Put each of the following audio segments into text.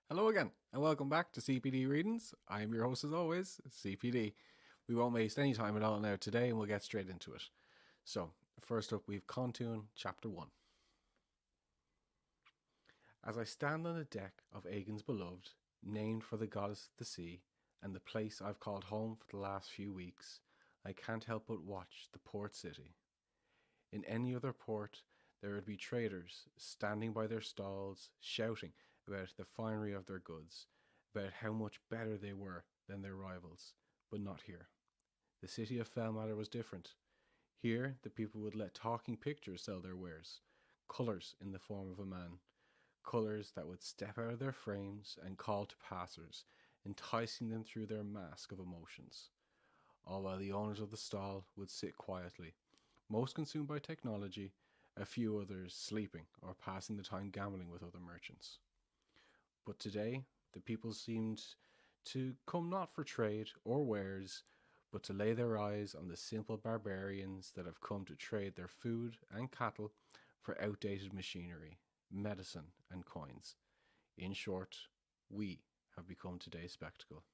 Hello again, and welcome back to CPD Readings. I am your host as always, CPD. We won't waste any time at all now today, and we'll get straight into it. So, first up, we've Contoon Chapter 1. As I stand on the deck of Aegon's beloved, named for the goddess of the sea, and the place I've called home for the last few weeks, I can't help but watch the port city. In any other port, there would be traders standing by their stalls, shouting about the finery of their goods, about how much better they were than their rivals, but not here. The city of Felmatter was different. Here, the people would let talking pictures sell their wares, colours in the form of a man, colours that would step out of their frames and call to passers, enticing them through their mask of emotions, all while the owners of the stall would sit quietly, most consumed by technology, a few others sleeping or passing the time gambling with other merchants. But today, the people seemed to come not for trade or wares, but to lay their eyes on the simple barbarians that have come to trade their food and cattle for outdated machinery, medicine, and coins. In short, we have become today's spectacle.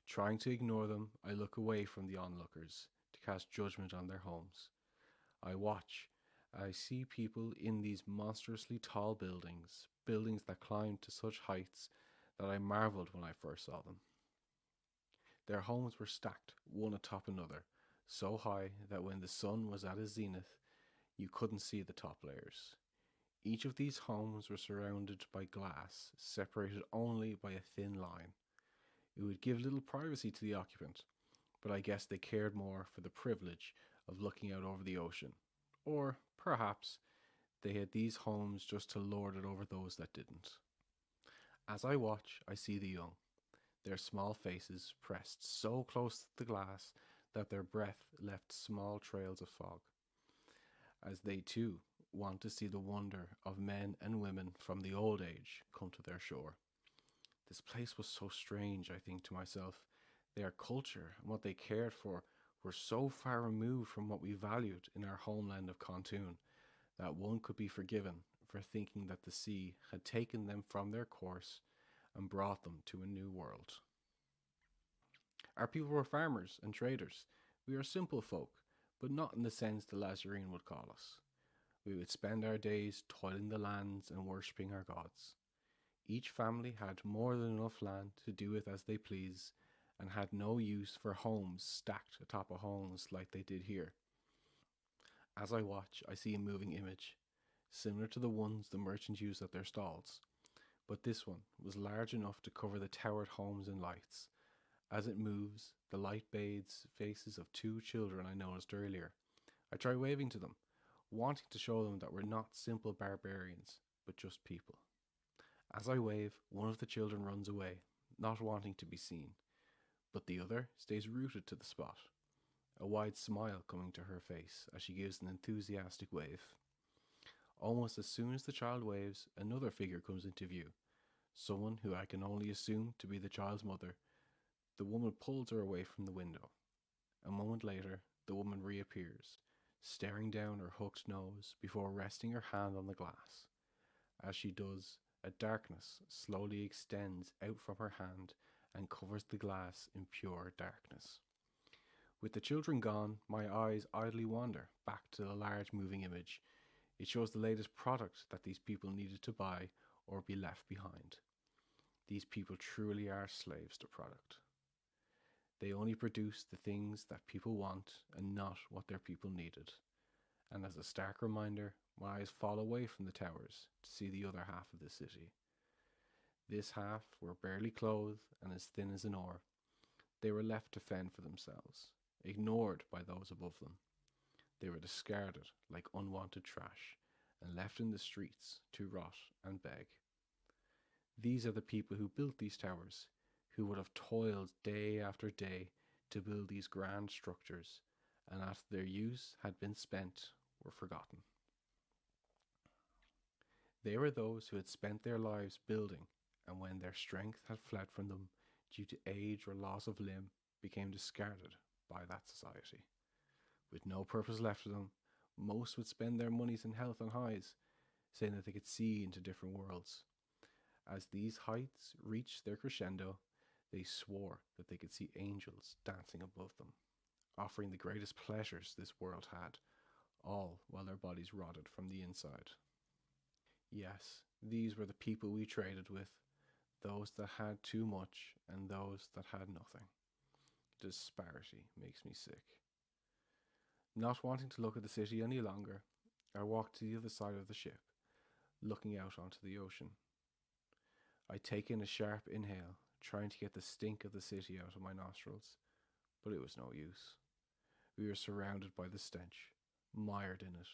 Trying to ignore them, I look away from the onlookers to cast judgment on their homes. I watch. I see people in these monstrously tall buildings, buildings that climb to such heights that I marveled when I first saw them. Their homes were stacked, one atop another, so high that when the sun was at its zenith, you couldn't see the top layers. Each of these homes were surrounded by glass, separated only by a thin line. It would give little privacy to the occupant, but I guess they cared more for the privilege of looking out over the ocean. Or, perhaps, they had these homes just to lord it over those that didn't. As I watch, I see the young, their small faces pressed so close to the glass that their breath left small trails of fog, as they too want to see the wonder of men and women from the old age come to their shore. This place was so strange, I think to myself. Their culture and what they cared for were so far removed from what we valued in our homeland of Contoon that one could be forgiven for thinking that the sea had taken them from their course and brought them to a new world. Our people were farmers and traders. We are simple folk, but not in the sense the Lazarene would call us. We would spend our days toiling the lands and worshipping our gods. Each family had more than enough land to do with as they please, and had no use for homes stacked atop of homes like they did here. As I watch, I see a moving image, similar to the ones the merchants used at their stalls, but this one was large enough to cover the towered homes and lights. As it moves, the light bathes faces of two children I noticed earlier. I try waving to them, wanting to show them that we're not simple barbarians, but just people. As I wave, one of the children runs away, not wanting to be seen, but the other stays rooted to the spot, a wide smile coming to her face as she gives an enthusiastic wave. Almost as soon as the child waves, another figure comes into view, someone who I can only assume to be the child's mother. The woman pulls her away from the window. A moment later, the woman reappears, staring down her hooked nose before resting her hand on the glass. As she does, a darkness slowly extends out from her hand and covers the glass in pure darkness. With the children gone, my eyes idly wander back to the large moving image. It shows the latest product that these people needed to buy or be left behind. These people truly are slaves to product. They only produce the things that people want and not what their people needed. And as a stark reminder, my eyes fall away from the towers to see the other half of the city. This half were barely clothed and as thin as an oar. They were left to fend for themselves, ignored by those above them. They were discarded like unwanted trash and left in the streets to rot and beg. These are the people who built these towers, who would have toiled day after day to build these grand structures, and after their use had been spent, were forgotten. They were those who had spent their lives building, and when their strength had fled from them due to age or loss of limb, became discarded by that society. With no purpose left to them, most would spend their monies in health and highs, saying that they could see into different worlds. As these heights reached their crescendo, they swore that they could see angels dancing above them, offering the greatest pleasures this world had, all while their bodies rotted from the inside. Yes, these were the people we traded with, those that had too much and those that had nothing. Disparity makes me sick. Not wanting to look at the city any longer, I walked to the other side of the ship, looking out onto the ocean. I take in a sharp inhale, trying to get the stink of the city out of my nostrils, but it was no use. We were surrounded by the stench, mired in it.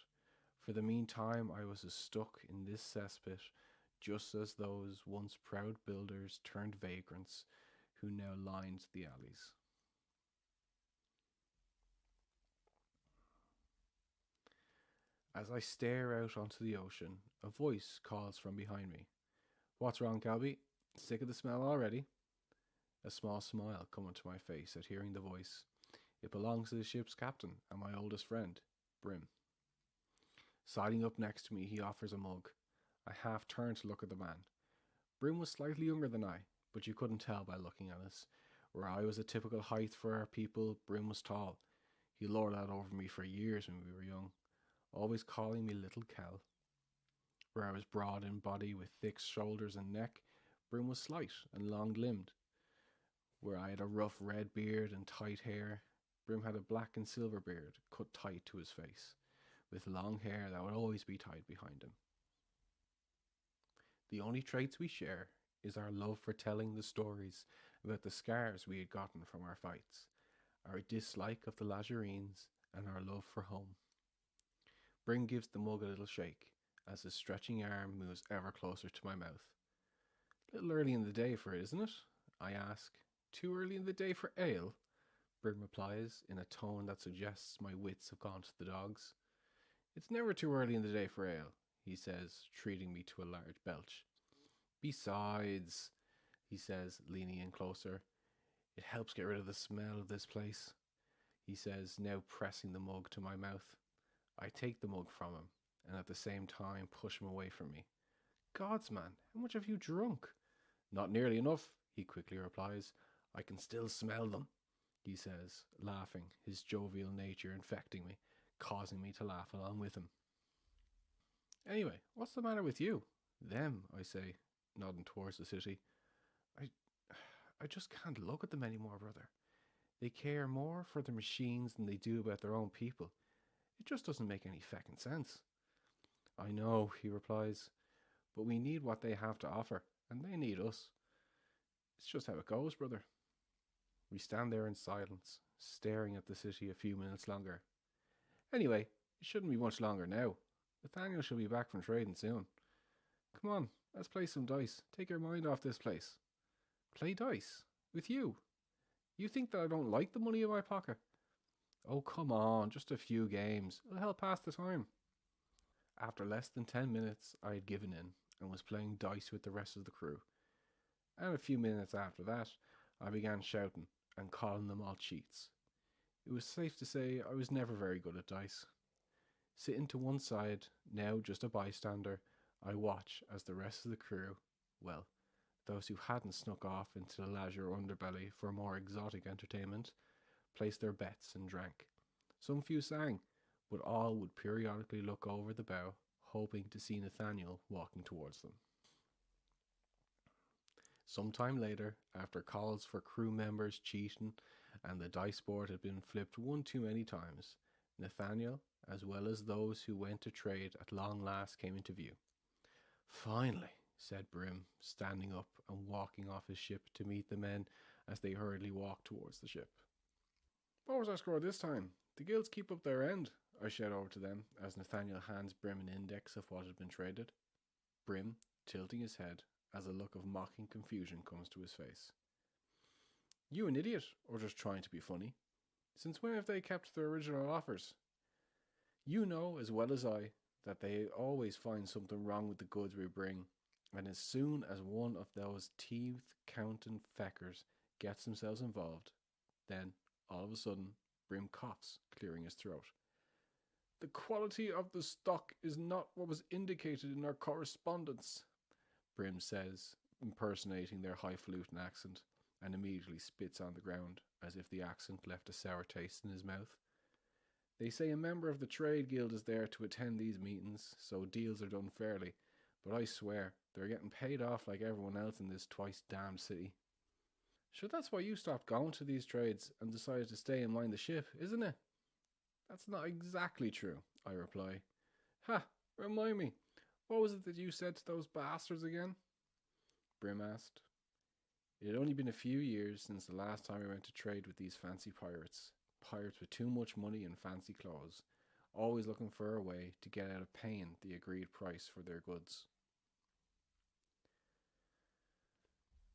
For the meantime, I was as stuck in this cesspit, just as those once proud builders turned vagrants who now lined the alleys. As I stare out onto the ocean, a voice calls from behind me. What's wrong, Calby? Sick of the smell already? A small smile coming to my face at hearing the voice. It belongs to the ship's captain and my oldest friend, Brim. Siding up next to me, he offers a mug. I half turn to look at the man. Brim was slightly younger than I, but you couldn't tell by looking at us. Where I was a typical height for our people, Brim was tall. He lorded that over me for years when we were young, always calling me Little Kel. Where I was broad in body with thick shoulders and neck, Brim was slight and long-limbed. Where I had a rough red beard and tight hair, Brim had a black and silver beard cut tight to his face, with long hair that would always be tied behind him. The only traits we share is our love for telling the stories about the scars we had gotten from our fights, our dislike of the Lazarines, and our love for home. Brim gives the mug a little shake, as his stretching arm moves ever closer to my mouth. Little early in the day for it, isn't it? I ask. Too early in the day for ale? Brim replies, in a tone that suggests my wits have gone to the dogs. It's never too early in the day for ale, he says, treating me to a large belch. Besides, he says, leaning in closer, it helps get rid of the smell of this place, he says, now pressing the mug to my mouth. I take the mug from him, and at the same time push him away from me. Gods, man, how much have you drunk? Not nearly enough, he quickly replies. I can still smell them, he says, laughing, his jovial nature infecting me, causing me to laugh along with him. Anyway, what's the matter with you? Them, I say, nodding towards the city. I just can't look at them anymore, brother. They care more for their machines than they do about their own people. It just doesn't make any feckin' sense. I know, he replies, but we need what they have to offer, and they need us. It's just how it goes, brother. We stand there in silence, staring at the city a few minutes longer. Anyway, it shouldn't be much longer now. Nathaniel shall be back from trading soon. Come on, let's play some dice. Take your mind off this place. Play dice? With you? You think that I don't like the money in my pocket? Oh, come on, just a few games. It'll help pass the time. After less than 10 minutes, I had given in and was playing dice with the rest of the crew. And a few minutes after that, I began shouting and calling them all cheats. It was safe to say I was never very good at dice. Sitting to one side, now just a bystander, I watch as the rest of the crew, well, those who hadn't snuck off into the leisure underbelly for more exotic entertainment, placed their bets and drank. Some few sang, but all would periodically look over the bow, hoping to see Nathaniel walking towards them. Some time later, after calls for crew members cheating and the dice board had been flipped one too many times, Nathaniel, as well as those who went to trade, at long last came into view. Finally, said Brim, standing up and walking off his ship to meet the men as they hurriedly walked towards the ship. What was our score this time? The guilds keep up their end, I shout over to them as Nathaniel hands Brim an index of what had been traded. Brim, tilting his head as a look of mocking confusion comes to his face. You an idiot, or just trying to be funny? Since when have they kept their original offers? You know as well as I that they always find something wrong with the goods we bring, and as soon as one of those teeth-counting feckers gets themselves involved, then, all of a sudden, Brim coughs, clearing his throat. The quality of the stock is not what was indicated in our correspondence, Brim says, impersonating their highfalutin accent, and immediately spits on the ground as if the accent left a sour taste in his mouth. They say a member of the trade guild is there to attend these meetings, so deals are done fairly, but I swear they're getting paid off like everyone else in this twice damned city. Sure, that's why you stopped going to these trades and decided to stay and mind the ship, isn't it? That's not exactly true, I reply. Ha! Remind me, what was it that you said to those bastards again? Brim asked. It had only been a few years since the last time I went to trade with these fancy pirates. Pirates with too much money and fancy clothes, always looking for a way to get out of paying the agreed price for their goods.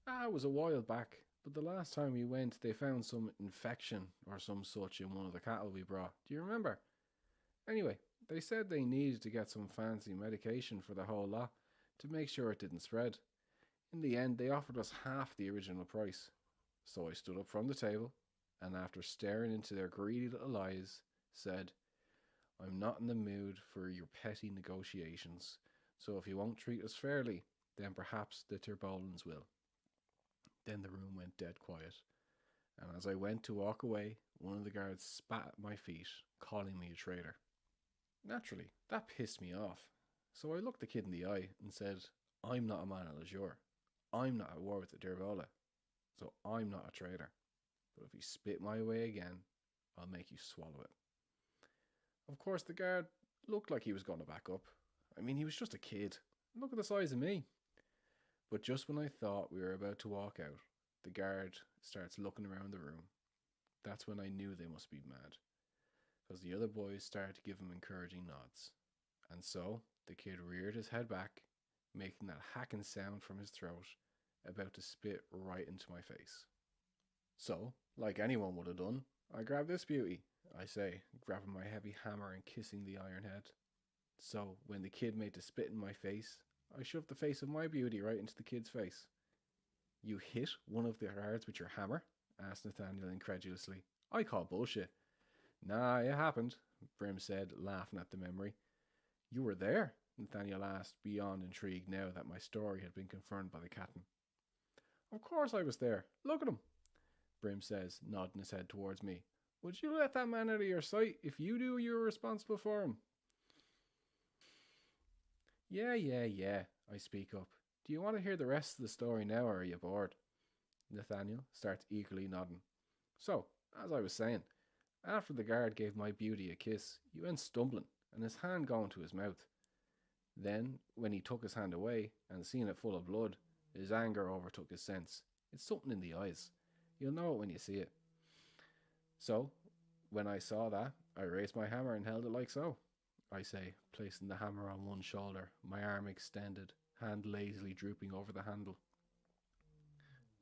It was a while back, but the last time we went they found some infection or some such in one of the cattle we brought. Do you remember? Anyway, they said they needed to get some fancy medication for the whole lot to make sure it didn't spread. In the end, they offered us half the original price. So I stood up from the table and, after staring into their greedy little eyes, said, I'm not in the mood for your petty negotiations, so if you won't treat us fairly, then perhaps the Terbolans will. Then the room went dead quiet, and as I went to walk away, one of the guards spat at my feet, calling me a traitor. Naturally, that pissed me off, so I looked the kid in the eye and said, I'm not a man of Azure. I'm not at war with the Dervola, so I'm not a traitor. But if you spit my way again, I'll make you swallow it. Of course, the guard looked like he was going to back up. I mean, he was just a kid. Look at the size of me. But just when I thought we were about to walk out, the guard starts looking around the room. That's when I knew they must be mad, because the other boys started to give him encouraging nods. And so the kid reared his head back, making that hacking sound from his throat, about to spit right into my face. So, like anyone would have done, I grabbed this beauty, I say, grabbing my heavy hammer and kissing the iron head. So, when the kid made to spit in my face, I shoved the face of my beauty right into the kid's face. You hit one of the guards with your hammer? Asked Nathaniel incredulously. I call bullshit. Nah, it happened, Brim said, laughing at the memory. You were there? Nathaniel asked, beyond intrigued now that my story had been confirmed by the captain. Of course I was there. Look at him, Brim says, nodding his head towards me. Would you let that man out of your sight if you knew you were responsible for him? Yeah, I speak up. Do you want to hear the rest of the story now, or are you bored? Nathaniel starts eagerly nodding. So, as I was saying, after the guard gave my beauty a kiss, he went stumbling, and his hand going to his mouth. Then, when he took his hand away, and seeing it full of blood, his anger overtook his sense. It's something in the eyes. You'll know it when you see it. So, when I saw that, I raised my hammer and held it like so, I say, placing the hammer on one shoulder, my arm extended, hand lazily drooping over the handle.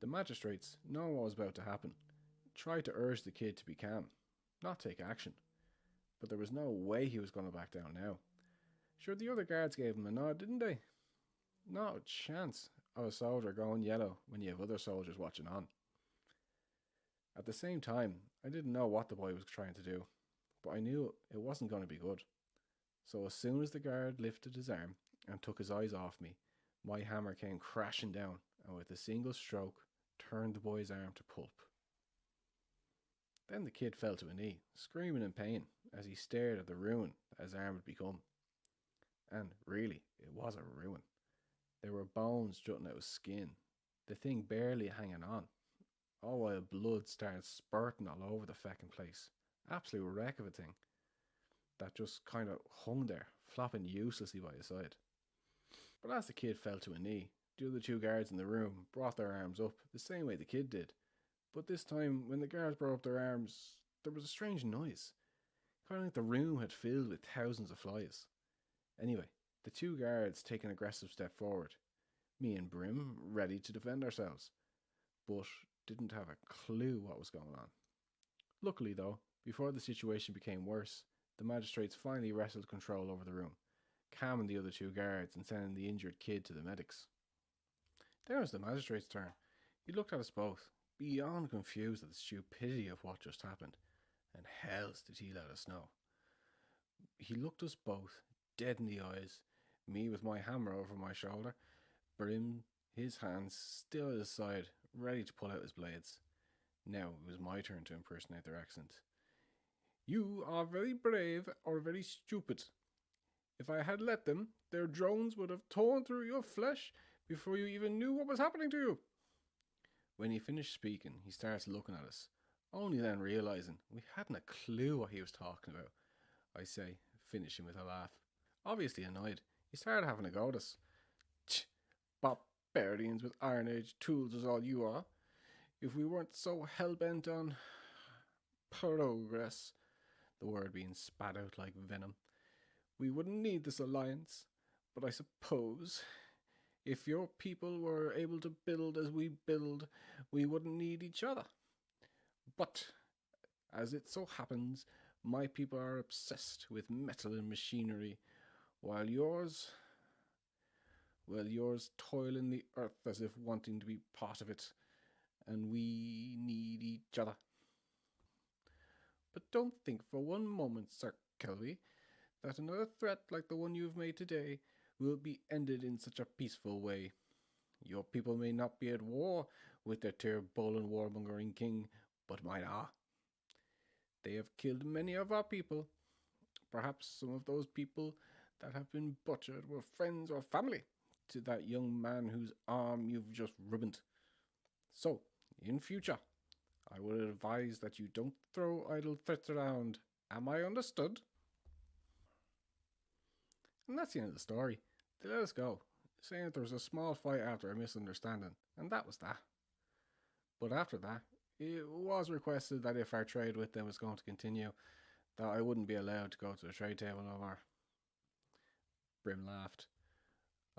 The magistrates, knowing what was about to happen, tried to urge the kid to be calm, not take action. But there was no way he was going to back down now. Sure, the other guards gave him a nod, didn't they? Not a chance of a soldier going yellow when you have other soldiers watching on. At the same time, I didn't know what the boy was trying to do, but I knew it wasn't going to be good. So as soon as the guard lifted his arm and took his eyes off me, my hammer came crashing down and with a single stroke turned the boy's arm to pulp. Then the kid fell to a knee, screaming in pain as he stared at the ruin that his arm had become. And really, it was a ruin. There were bones jutting out of skin, the thing barely hanging on, all while blood started spurting all over the feckin' place. Absolute wreck of a thing that just kind of hung there, flopping uselessly by his side. But as the kid fell to a knee, the other two guards in the room brought their arms up the same way the kid did. But this time, when the guards brought up their arms, there was a strange noise, kind of like the room had filled with thousands of flies. Anyway, the two guards take an aggressive step forward, me and Brim ready to defend ourselves, but didn't have a clue what was going on. Luckily though, before the situation became worse, the magistrates finally wrestled control over the room, calming the other two guards and sending the injured kid to the medics. Then was the magistrate's turn. He looked at us both, beyond confused at the stupidity of what just happened, and hells did he let us know. He looked us both dead in the eyes, me with my hammer over my shoulder, Brim his hands still at his side, ready to pull out his blades. Now it was my turn to impersonate their accent. You are very brave or very stupid. If I had let them, their drones would have torn through your flesh before you even knew what was happening to you. When he finished speaking, he starts looking at us, only then realizing we hadn't a clue what he was talking about. I say, finishing with a laugh. Obviously annoyed, he started having a go at us. Tch, barbarians with Iron Age tools is all you are. If we weren't so hell-bent on progress, the word being spat out like venom, we wouldn't need this alliance. But I suppose if your people were able to build as we build, we wouldn't need each other. But as it so happens, my people are obsessed with metal and machinery, while yours toil in the earth as if wanting to be part of it, and we need each other. But don't think for one moment, Sir Kelvy, that another threat like the one you have made today will be ended in such a peaceful way. Your people may not be at war with their Tirbolan warmongering king, but mine are. They have killed many of our people. Perhaps some of those people that have been butchered were friends or family to that young man whose arm you've just ruined. So, in future, I would advise that you don't throw idle threats around. Am I understood? And that's the end of the story. They let us go, saying that there was a small fight after a misunderstanding, and that was that. But after that, it was requested that if our trade with them was going to continue, that I wouldn't be allowed to go to the trade table no more. Brim laughed.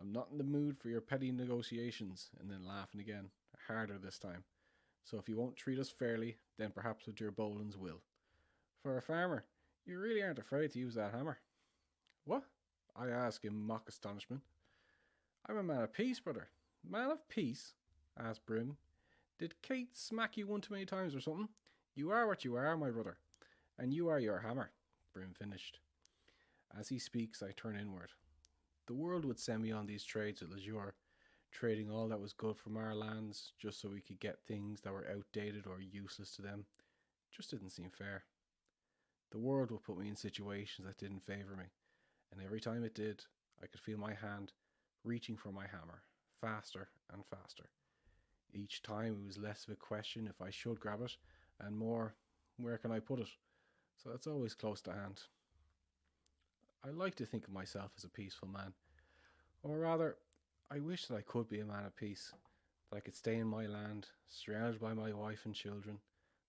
I'm not in the mood for your petty negotiations, and then laughing again, harder this time. So if you won't treat us fairly, then perhaps with your Bolans will. For a farmer, you really aren't afraid to use that hammer. What? I ask in mock astonishment. I'm a man of peace, brother. Man of peace? Asked Brim. Did Kate smack you one too many times or something? You are what you are, my brother. And you are your hammer, Brim finished. As he speaks, I turn inward. The world would send me on these trades with Azure, trading all that was good from our lands just so we could get things that were outdated or useless to them. Just didn't seem fair. The world would put me in situations that didn't favour me, and every time it did, I could feel my hand reaching for my hammer, faster and faster. Each time it was less of a question if I should grab it, and more, where can I put it? So it's always close to hand. I like to think of myself as a peaceful man, or rather, I wish that I could be a man of peace, that I could stay in my land, surrounded by my wife and children,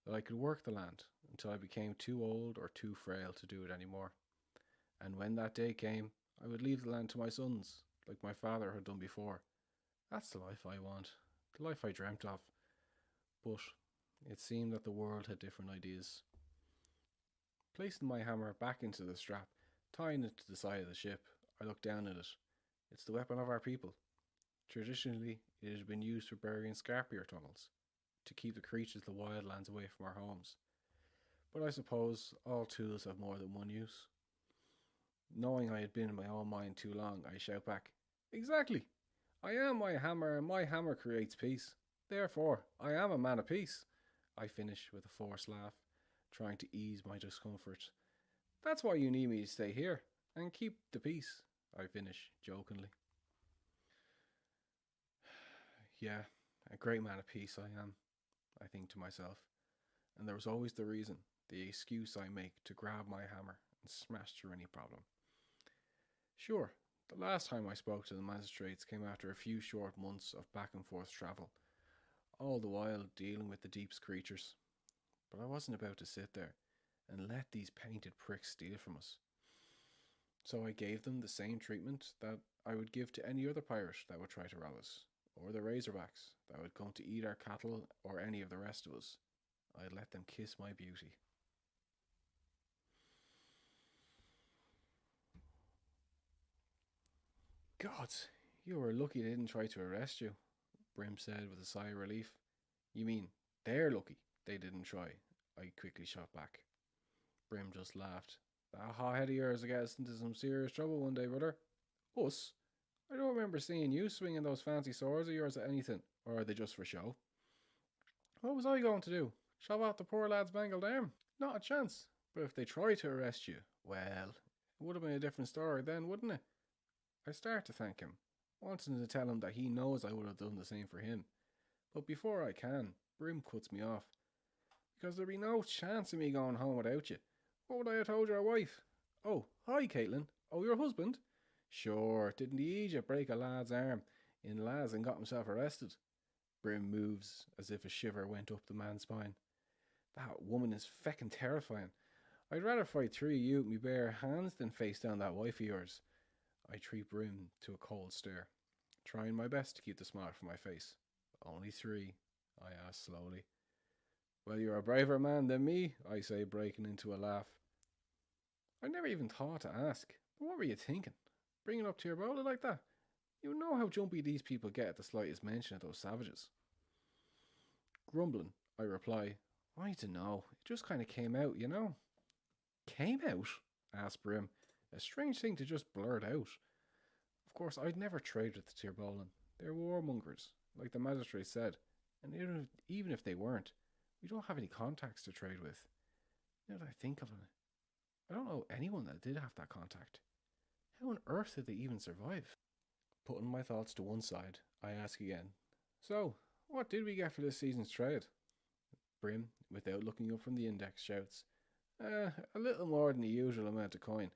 that I could work the land until I became too old or too frail to do it anymore. And when that day came, I would leave the land to my sons, like my father had done before. That's the life I want, the life I dreamt of. But it seemed that the world had different ideas. Placing my hammer back into the strap, tying it to the side of the ship, I looked down at it. It's the weapon of our people. Traditionally, it has been used for burying scarpier tunnels, to keep the creatures of the wildlands away from our homes. But I suppose all tools have more than one use. Knowing I had been in my own mind too long, I shout back, Exactly! I am my hammer, and my hammer creates peace. Therefore, I am a man of peace. I finish with a forced laugh, trying to ease my discomfort. That's why you need me to stay here, and keep the peace, I finish, jokingly. Yeah, a great man of peace I am, I think to myself. And there was always the reason, the excuse I make to grab my hammer and smash through any problem. Sure, the last time I spoke to the magistrates came after a few short months of back and forth travel, all the while dealing with the deep's creatures. But I wasn't about to sit there and let these painted pricks steal from us. So I gave them the same treatment that I would give to any other pirate that would try to rob us, or the Razorbacks that would come to eat our cattle, or any of the rest of us. I let them kiss my beauty. Gods, you were lucky they didn't try to arrest you, Brim said with a sigh of relief. You mean, they're lucky they didn't try, I quickly shot back. Brim just laughed. That hot head of yours will get us into some serious trouble one day, brother. Us? I don't remember seeing you swinging those fancy swords of yours at anything, or are they just for show? What was I going to do? Chop off the poor lad's mangled arm? Not a chance. But if they tried to arrest you, well, it would have been a different story then, wouldn't it? I start to thank him, wanting to tell him that he knows I would have done the same for him. But before I can, Brim cuts me off. Because there'd be no chance of me going home without you. What would I have told your wife? Oh, hi, Caitlin. Oh, your husband? Sure, didn't the Egypt break a lad's arm in Laz and got himself arrested? Brim moves as if a shiver went up the man's spine. That woman is feckin' terrifying. I'd rather fight three of you with me bare hands than face down that wife of yours. I treat Brim to a cold stare, trying my best to keep the smile from my face. Only three, I ask slowly. Well, you're a braver man than me, I say, breaking into a laugh. I never even thought to ask, but what were you thinking? Bringing up to your bowler like that? You know how jumpy these people get at the slightest mention of those savages. Grumbling, I reply, I dunno, it just kind of came out, you know. Came out? Asked Brim. A strange thing to just blurt out. Of course, I'd never trade with the Tirbolan. They're warmongers, like the magistrate said, and even if they weren't, we don't have any contacts to trade with. Now that I think of it, I don't know anyone that did have that contact. How on earth did they even survive? Putting my thoughts to one side, I ask again, so, what did we get for this season's trade? Brim, without looking up from the index, shouts, a little more than the usual amount of coin,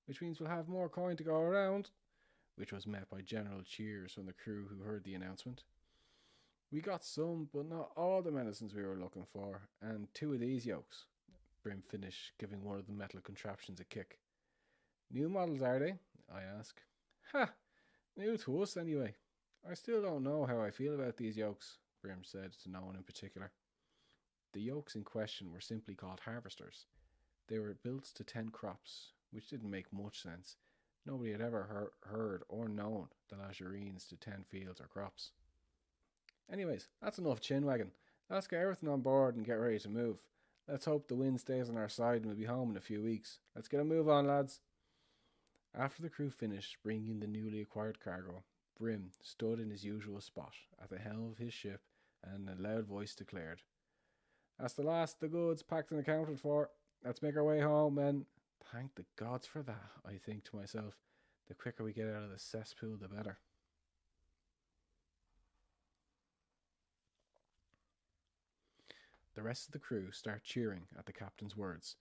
which means we'll have more coin to go around, which was met by general cheers from the crew who heard the announcement. We got some, but not all the medicines we were looking for, and two of these yokes. Brim finished, giving one of the metal contraptions a kick. New models, are they? I ask. Ha! New to us, anyway. I still don't know how I feel about these yokes, Brim said to no one in particular. The yokes in question were simply called harvesters. They were built to 10 crops, which didn't make much sense. Nobody had ever heard or known the Lazarines to 10 fields or crops. Anyways, that's enough chinwagging. Let's get everything on board and get ready to move. Let's hope the wind stays on our side and we'll be home in a few weeks. Let's get a move on, lads. After the crew finished bringing the newly acquired cargo, Brim stood in his usual spot at the helm of his ship and in a loud voice declared, That's the last of the goods packed and accounted for. Let's make our way home, men. Thank the gods for that, I think to myself. The quicker we get out of the cesspool, the better. The rest of the crew start cheering at the captain's words.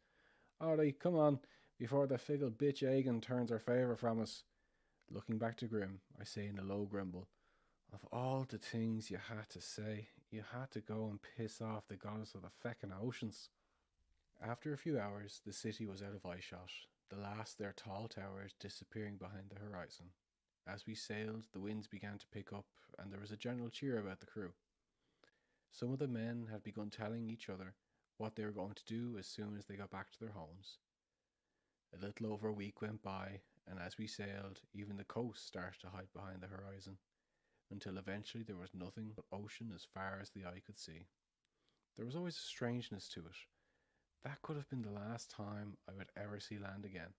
Alright, come on, before the fickle bitch Aegon turns her favour from us. Looking back to Grim, I say in a low grumble, Of all the things you had to say, you had to go and piss off the goddess of the feckin' oceans. After a few hours, the city was out of eyeshot, the last of their tall towers disappearing behind the horizon. As we sailed, the winds began to pick up, and there was a general cheer about the crew. Some of the men had begun telling each other what they were going to do as soon as they got back to their homes. A little over a week went by, and as we sailed, even the coast started to hide behind the horizon, until eventually there was nothing but ocean as far as the eye could see. There was always a strangeness to it. That could have been the last time I would ever see land again.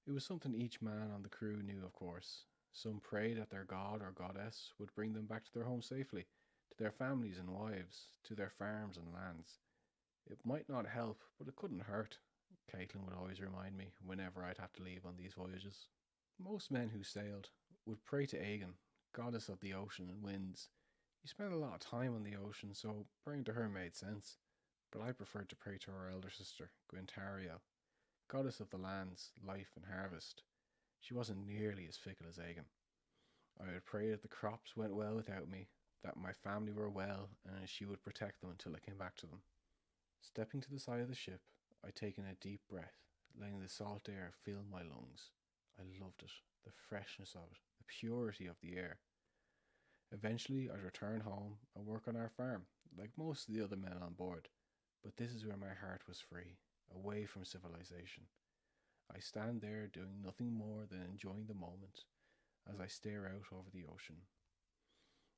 It was something each man on the crew knew, of course. Some prayed that their god or goddess would bring them back to their home safely, to their families and wives, to their farms and lands. It might not help, but it couldn't hurt, Caitlin would always remind me whenever I'd have to leave on these voyages. Most men who sailed would pray to Aegon, goddess of the ocean and winds. You spent a lot of time on the ocean, so praying to her made sense. But I preferred to pray to her elder sister, Gwentariel, goddess of the lands, life and harvest. She wasn't nearly as fickle as Aegon. I would pray that the crops went well without me, that my family were well, and she would protect them until I came back to them. Stepping to the side of the ship, I take in a deep breath, letting the salt air fill my lungs. I loved it, the freshness of it, the purity of the air. Eventually, I'd return home and work on our farm, like most of the other men on board. But this is where my heart was free, away from civilization. I stand there doing nothing more than enjoying the moment as I stare out over the ocean.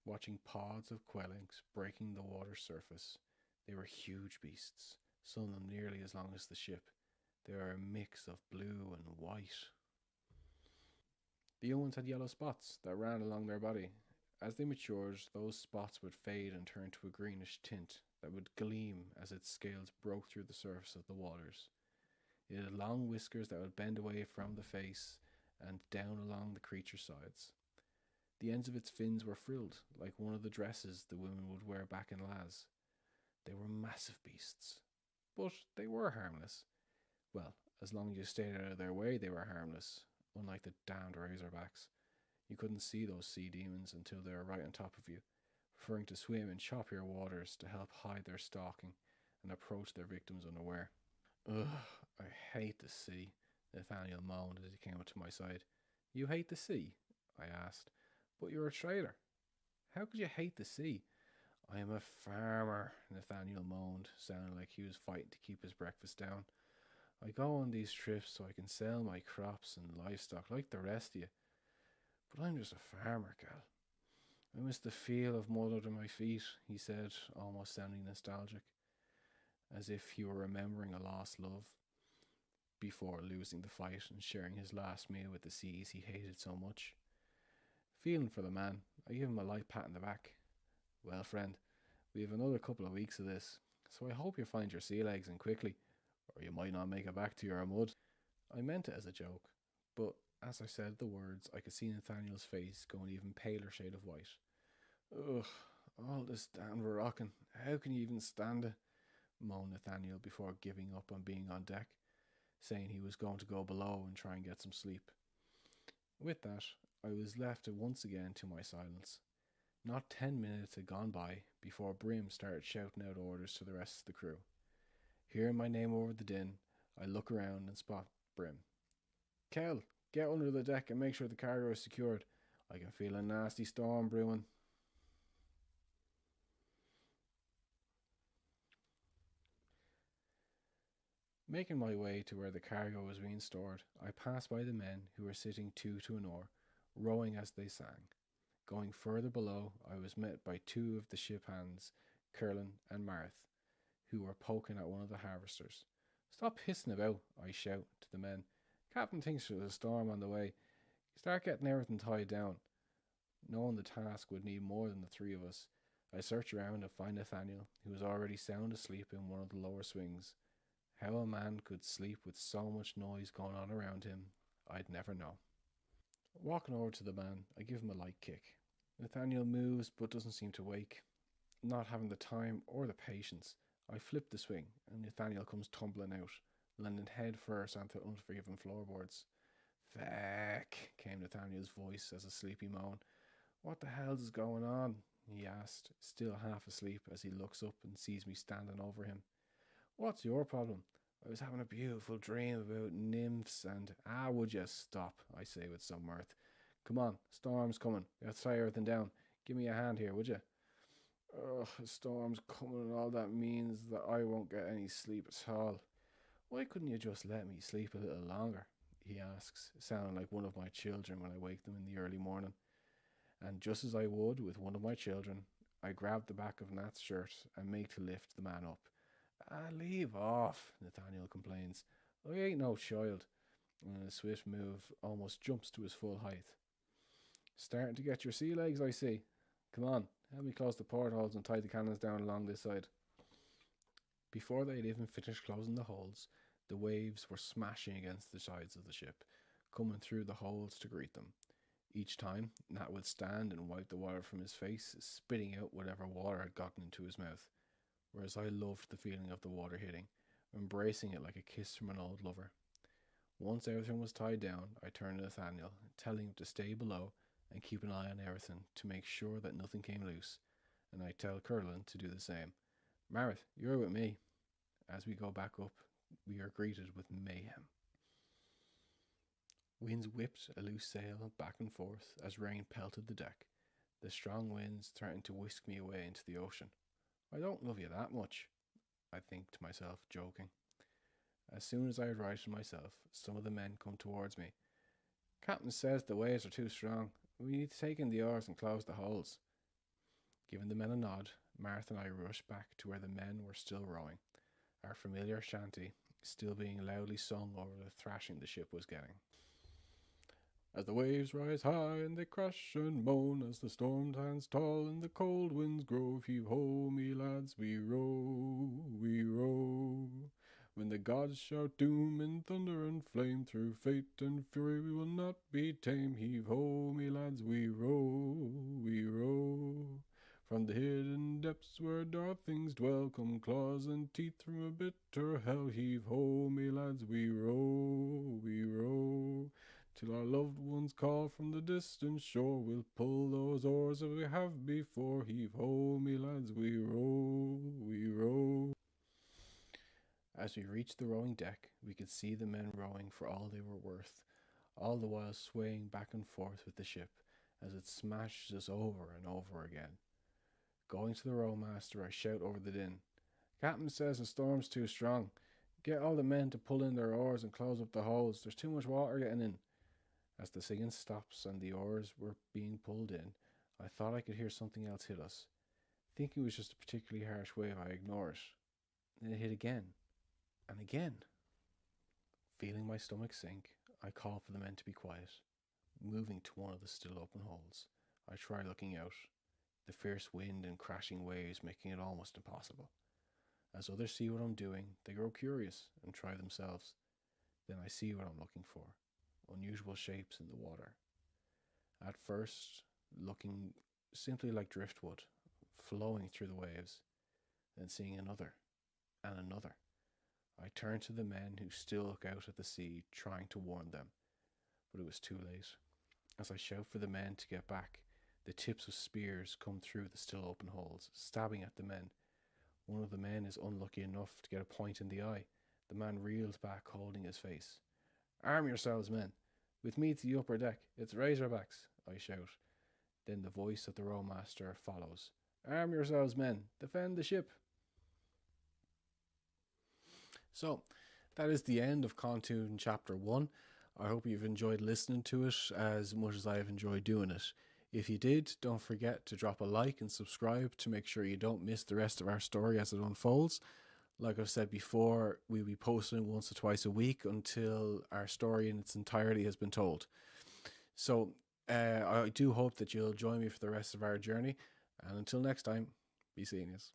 Watching pods of quellinks breaking the water's surface. They were huge beasts, some of them nearly as long as the ship. They were a mix of blue and white. The young ones had yellow spots that ran along their body. As they matured, those spots would fade and turn to a greenish tint that would gleam as its scales broke through the surface of the waters. It had long whiskers that would bend away from the face and down along the creature's sides. The ends of its fins were frilled, like one of the dresses the women would wear back in Laz. They were massive beasts, but they were harmless. Well, as long as you stayed out of their way, they were harmless, unlike the damned razorbacks. You couldn't see those sea demons until they were right on top of you, preferring to swim in choppier waters to help hide their stalking and approach their victims unaware. Ugh, I hate the sea, Nathaniel moaned as he came up to my side. You hate the sea? I asked. But you're a trader. How could you hate the sea? I am a farmer, Nathaniel moaned, sounding like he was fighting to keep his breakfast down. I go on these trips so I can sell my crops and livestock like the rest of you. But I'm just a farmer, gal. I miss the feel of mud under my feet, he said, almost sounding nostalgic, as if he were remembering a lost love before losing the fight and sharing his last meal with the seas he hated so much. Feeling for the man, I give him a light pat in the back. Well, friend, we have another couple of weeks of this, so I hope you find your sea legs and quickly, or you might not make it back to your mud. I meant it as a joke, but as I said the words, I could see Nathaniel's face go an even paler shade of white. Ugh, all this damn Viralkien, how can you even stand it? Moaned Nathaniel before giving up on being on deck, saying he was going to go below and try and get some sleep. With that, I was left once again to my silence. Not 10 minutes had gone by before Brim started shouting out orders to the rest of the crew. Hearing my name over the din, I look around and spot Brim. Kel, get under the deck and make sure the cargo is secured. I can feel a nasty storm brewing. Making my way to where the cargo was being stored, I passed by the men who were sitting two to an oar, rowing as they sang. Going further below, I was met by two of the ship hands, Curlin and Marth, who were poking at one of the harvesters. Stop hissing about, I shout to the men. Captain thinks there's a storm on the way. Start getting everything tied down. Knowing the task would need more than the three of us, I search around and find Nathaniel, who was already sound asleep in one of the lower swings. How a man could sleep with so much noise going on around him, I'd never know. Walking over to the man, I give him a light kick. Nathaniel moves but doesn't seem to wake. Not having the time or the patience, I flip the swing and Nathaniel comes tumbling out, landing head first onto unforgiving floorboards. Feck, came Nathaniel's voice as a sleepy moan. What the hell's is going on? He asked, still half asleep as he looks up and sees me standing over him. What's your problem? I was having a beautiful dream about nymphs and... would you stop, I say with some mirth. Come on, storm's coming. We have to tie everything down. Give me a hand here, would you? Ugh, a storm's coming and all that means that I won't get any sleep at all. Why couldn't you just let me sleep a little longer? He asks, sounding like one of my children when I wake them in the early morning. And just as I would with one of my children, I grab the back of Nat's shirt and make to lift the man up. Leave off, Nathaniel complains. I ain't no child. And in a swift move, almost jumps to his full height. Starting to get your sea legs, I see. Come on, help me close the portholes and tie the cannons down along this side. Before they'd even finished closing the holes, the waves were smashing against the sides of the ship, coming through the holes to greet them. Each time, Nat would stand and wipe the water from his face, spitting out whatever water had gotten into his mouth. Whereas I loved the feeling of the water hitting, embracing it like a kiss from an old lover. Once everything was tied down, I turned to Nathaniel, telling him to stay below and keep an eye on everything to make sure that nothing came loose, and I tell Curlin to do the same. Marith, you're with me. As we go back up, we are greeted with mayhem. Winds whipped a loose sail back and forth as rain pelted the deck. The strong winds threatened to whisk me away into the ocean. I don't love you that much, I think to myself, joking. As soon as I had righted myself, some of the men come towards me. Captain says the waves are too strong. We need to take in the oars and close the holes. Giving the men a nod, Martha and I rushed back to where the men were still rowing, our familiar shanty still being loudly sung over the thrashing the ship was getting. As the waves rise high and they crash and moan, as the storm stands tall and the cold winds grow, heave ho, me lads, we row, we row. When the gods shout doom in thunder and flame, through fate and fury we will not be tame. Heave ho, me lads, we row, we row. From the hidden depths where dark things dwell, come claws and teeth from a bitter hell. Heave ho, me lads, we row, we row. Till our loved ones call from the distant shore, we'll pull those oars as we have before. Heave ho, me lads, we row, we row. As we reached the rowing deck, we could see the men rowing for all they were worth, all the while swaying back and forth with the ship as it smashed us over and over again. Going to the rowmaster, I shout over the din. Captain says the storm's too strong. Get all the men to pull in their oars and close up the holes. There's too much water getting in. As the singing stops and the oars were being pulled in, I thought I could hear something else hit us. Thinking it was just a particularly harsh wave, I ignore it. Then it hit again, and again. Feeling my stomach sink, I call for the men to be quiet. Moving to one of the still open holes, I try looking out, the fierce wind and crashing waves making it almost impossible. As others see what I'm doing, they grow curious and try themselves. Then I see what I'm looking for, unusual shapes in the water. At first, looking simply like driftwood, flowing through the waves, then seeing another and another. I turn to the men who still look out at the sea, trying to warn them, but it was too late. As I shout for the men to get back, the tips of spears come through the still open holes, stabbing at the men. One of the men is unlucky enough to get a point in the eye. The man reels back, holding his face. Arm yourselves, men. With me to the upper deck. It's Razorbacks, I shout. Then the voice of the rowmaster follows. Arm yourselves, men. Defend the ship. So, that is the end of Contoon Chapter 1. I hope you've enjoyed listening to it as much as I've enjoyed doing it. If you did, don't forget to drop a like and subscribe to make sure you don't miss the rest of our story as it unfolds. Like I've said before, we'll be posting once or twice a week until our story in its entirety has been told. So I do hope that you'll join me for the rest of our journey. And until next time, be seeing us.